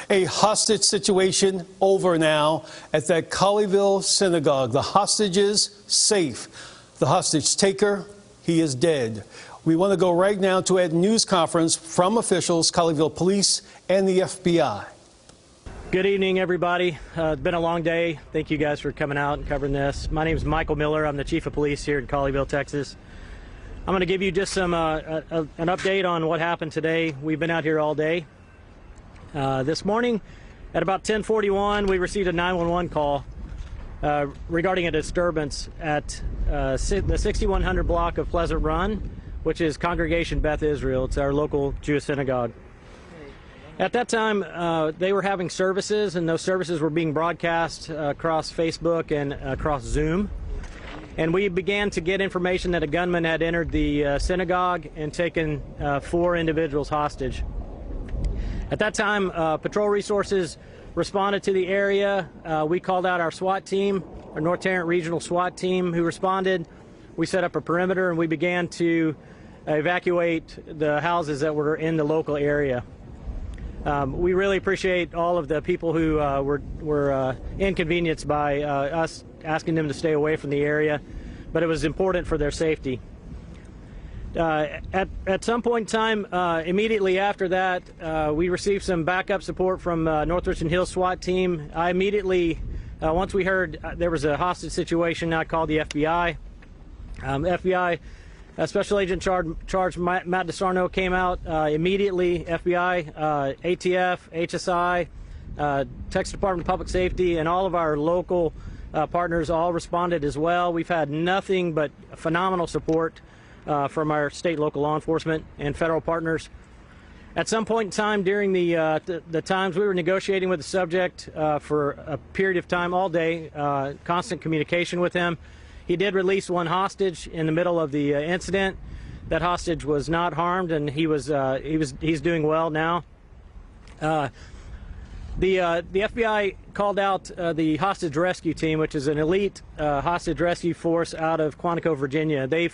A hostage situation over now at that Colleyville synagogue. The hostage is safe. The hostage taker, he is dead. We want to go right now to a news conference from officials, Colleyville Police and the FBI. Good evening, everybody. It's been a long day. Thank you guys for coming out and covering this. My name is Michael Miller. I'm the Chief of Police here in Colleyville, Texas. I'm going to give you just some an update on what happened today. We've been out here all day. This morning at about 10:41, we received a 911 call regarding a disturbance at the 6100 block of Pleasant Run, which is Congregation Beth Israel. It's our local Jewish synagogue. At that time, they were having services, and those services were being broadcast across Facebook and across Zoom. And we began to get information that a gunman had entered the synagogue and taken 4 individuals hostage. At that time, patrol resources responded to the area. We called out our SWAT team, our North Tarrant Regional SWAT team, who responded. We set up a perimeter, and we began to evacuate the houses that were in the local area. We really appreciate all of the people who were inconvenienced by us asking them to stay away from the area, but it was important for their safety. At some point in time, immediately after that, we received some backup support from North Richland Hills SWAT team. I immediately, once we heard there was a hostage situation, I called the FBI. FBI Special Agent Charge Matt DeSarno came out immediately. FBI, ATF, HSI, Texas Department of Public Safety, and all of our local partners all responded as well. We've had nothing but phenomenal support from our state and local law enforcement and federal partners. At some point in time during the times we were negotiating with the subject for a period of time, all day, constant communication with him. He did release one hostage in the middle of the incident. That hostage was not harmed, and he's doing well now. The FBI called out the hostage rescue team, which is an elite hostage rescue force out of Quantico, Virginia. They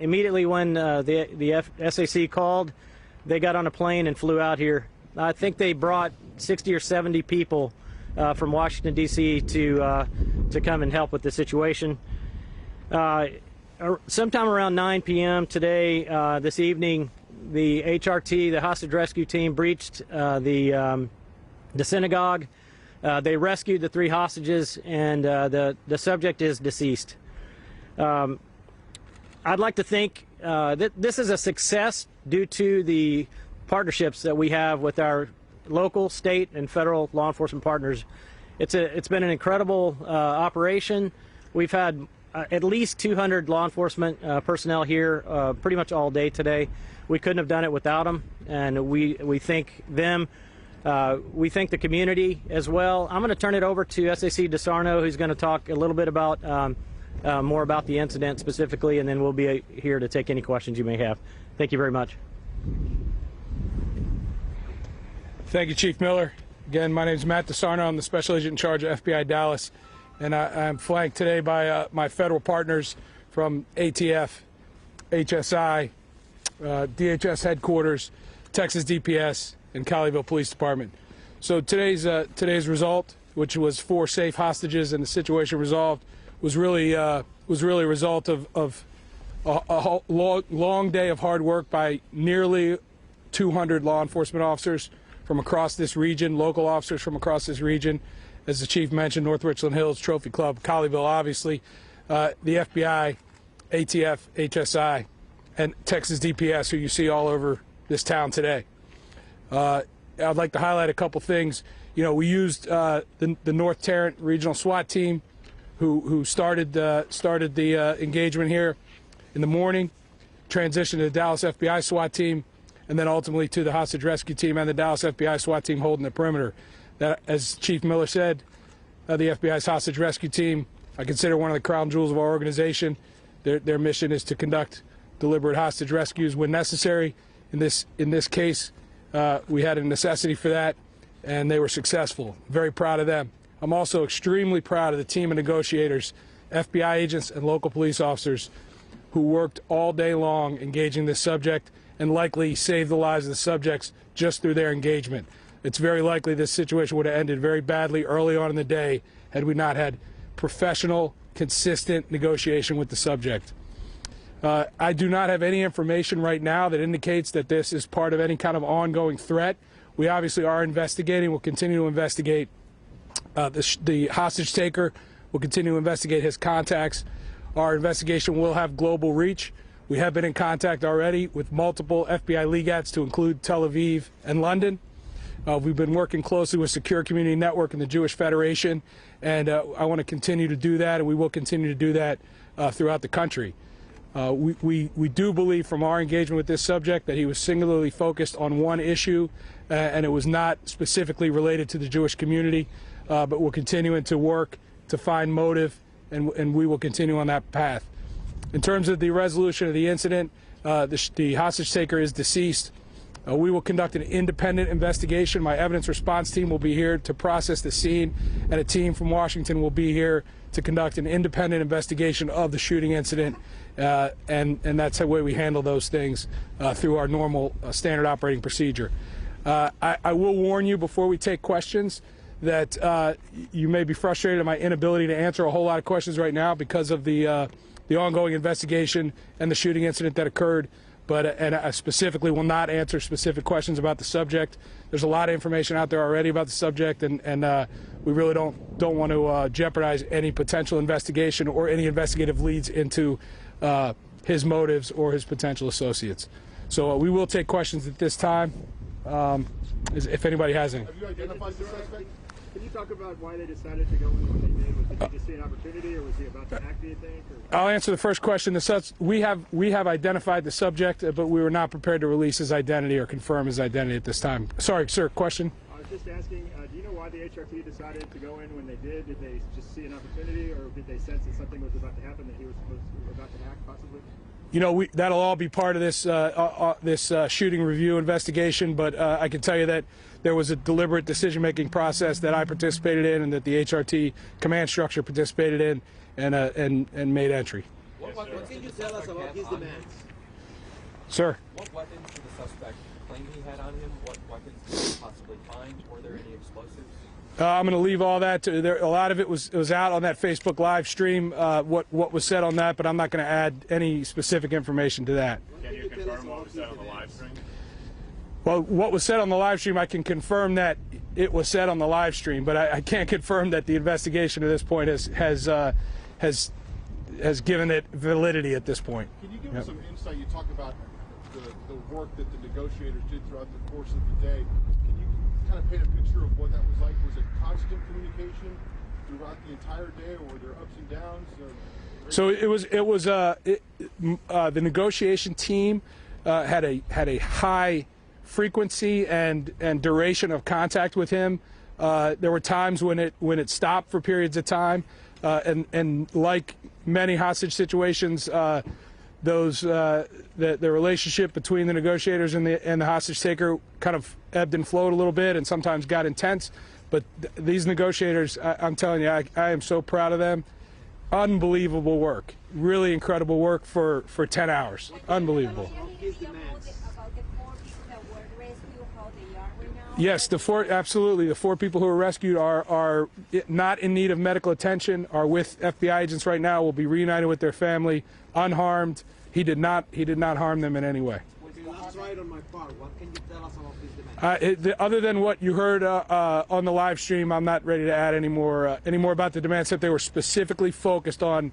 immediately when the SAC called, they got on a plane and flew out here. I think they brought 60 or 70 people from Washington, D.C. to come and help with the situation. Sometime around 9 p.m. today, this evening, the HRT, the hostage rescue team, breached the synagogue. They rescued the 3 hostages, and the subject is deceased. I'd like to think that this is a success due to the partnerships that we have with our local, state, and federal law enforcement partners. It's been an incredible operation. We've had at least 200 law enforcement personnel here pretty much all day today. We couldn't have done it without them, and we thank them. We thank the community as well. I'm going to turn it over to SAC DeSarno, who's going to talk a little bit about more about the incident specifically, and then we'll be here to take any questions you may have. Thank you very much. Thank you, Chief Miller. Again, my name is Matt DeSarno. I'm the Special Agent in charge of FBI Dallas, and I'm flanked today by my federal partners from ATF, HSI, DHS headquarters, Texas DPS, and Colleyville Police Department. So today's result, which was 4 safe hostages and the situation resolved, was really a result of a long day of hard work by nearly 200 law enforcement officers from across this region, local officers from across this region. As the Chief mentioned, North Richland Hills, Trophy Club, Colleyville, obviously, the FBI, ATF, HSI, and Texas DPS, who you see all over this town today. I'd like to highlight a couple things. You know, we used the North Tarrant Regional SWAT team, who started the engagement here in the morning, transitioned to the Dallas FBI SWAT team, and then ultimately to the hostage rescue team and the Dallas FBI SWAT team holding the perimeter. That, as Chief Miller said, the FBI's hostage rescue team, I consider one of the crown jewels of our organization. Their mission is to conduct deliberate hostage rescues when necessary. In this case, we had a necessity for that, and they were successful. Very proud of them. I'm also extremely proud of the team of negotiators, FBI agents and local police officers who worked all day long engaging this subject and likely saved the lives of the subjects just through their engagement. it's very likely this situation would have ended very badly early on in the day had we not had professional, consistent negotiation with the subject. I do not have any information right now that indicates that this is part of any kind of ongoing threat. We obviously are investigating. We'll continue to investigate the hostage taker. We'll continue to investigate his contacts. Our investigation will have global reach. We have been in contact already with multiple FBI legats to include Tel Aviv and London. We've been working closely with Secure Community Network and the Jewish Federation, and I want to continue to do that, and we will continue to do that throughout the country. We do believe from our engagement with this subject that he was singularly focused on one issue, and it was not specifically related to the Jewish community, but we're continuing to work to find motive, and we will continue on that path. In terms of the resolution of the incident, the hostage taker is deceased. We will conduct an independent investigation. My evidence response team will be here to process the scene, and a team from Washington will be here to conduct an independent investigation of the shooting incident, and that's the way we handle those things through our normal standard operating procedure. I will warn you before we take questions that you may be frustrated at my inability to answer a whole lot of questions right now because of the ongoing investigation and the shooting incident that occurred. And I specifically will not answer specific questions about the subject. There's a lot of information out there already about the subject, and we really don't want to jeopardize any potential investigation or any investigative leads into his motives or his potential associates. So we will take questions at this time, if anybody has any. Have you identified the suspect? Can you talk about why they decided to go in what they did? Was it just see an opportunity, or was he about to act, do you think? I'll answer the first question. We have identified the subject, but we were not prepared to release his identity or confirm his identity at this time. Sorry, sir, question? I was just asking, do you know why the HRT decided to go in when they did? Did they just see an opportunity, or did they sense that something was about to happen, that he was about to act, possibly? You know, that'll all be part of this shooting review investigation, but I can tell you that there was a deliberate decision-making process that I participated in and that the HRT command structure participated in and made entry. What can you tell us about his demands? Sir? What weapons did the suspect claim he had on him? What weapons did he possibly find? Were there any explosives? I'm going to leave all that to there. A lot of it was out on that Facebook live stream. What was said on that, but I'm not going to add any specific information to that. Can you confirm what was said on the live stream? Well, what was said on the live stream, I can confirm that it was said on the live stream, but I can't confirm that the investigation at this point has given it validity at this point. Can you give us some insight? You talk about the work that the negotiators did throughout the course of the day. Can you kind of paint a picture of what that was like? Was it constant communication throughout the entire day, or were there ups and downs? So the negotiation team had a high frequency and duration of contact with him. There were times when it stopped for periods of time, and like many hostage situations, the relationship between the negotiators and the hostage taker kind of ebbed and flowed a little bit, and sometimes got intense. But these negotiators, I'm telling you, I am so proud of them. Unbelievable work, really incredible work for 10 hours. Unbelievable. Yes, absolutely. The 4 people who were rescued are not in need of medical attention, are with FBI agents right now, will be reunited with their family, unharmed. He did not harm them in any way. Other than what you heard on the live stream, I'm not ready to add any more about the demands. That they were specifically focused on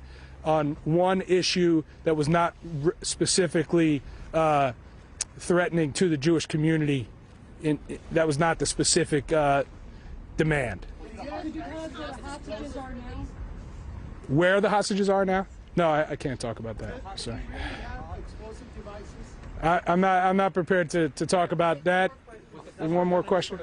one issue that was not specifically threatening to the Jewish community. That was not the specific demand. Where the hostages are now? No, I can't talk about that. Sorry. I'm not prepared to talk about that. One more question.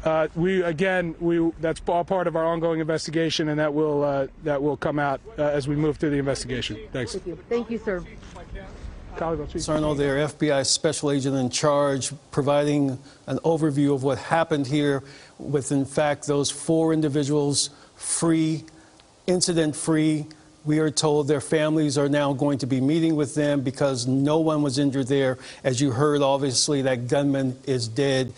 That's all part of our ongoing investigation, and that will come out as we move through the investigation. Thanks. Thank you, sir. Sarno there, FBI Special Agent in Charge, providing an overview of what happened here with, in fact, those 4 individuals free, incident-free. We are told their families are now going to be meeting with them because no one was injured there. As you heard, obviously, that gunman is dead.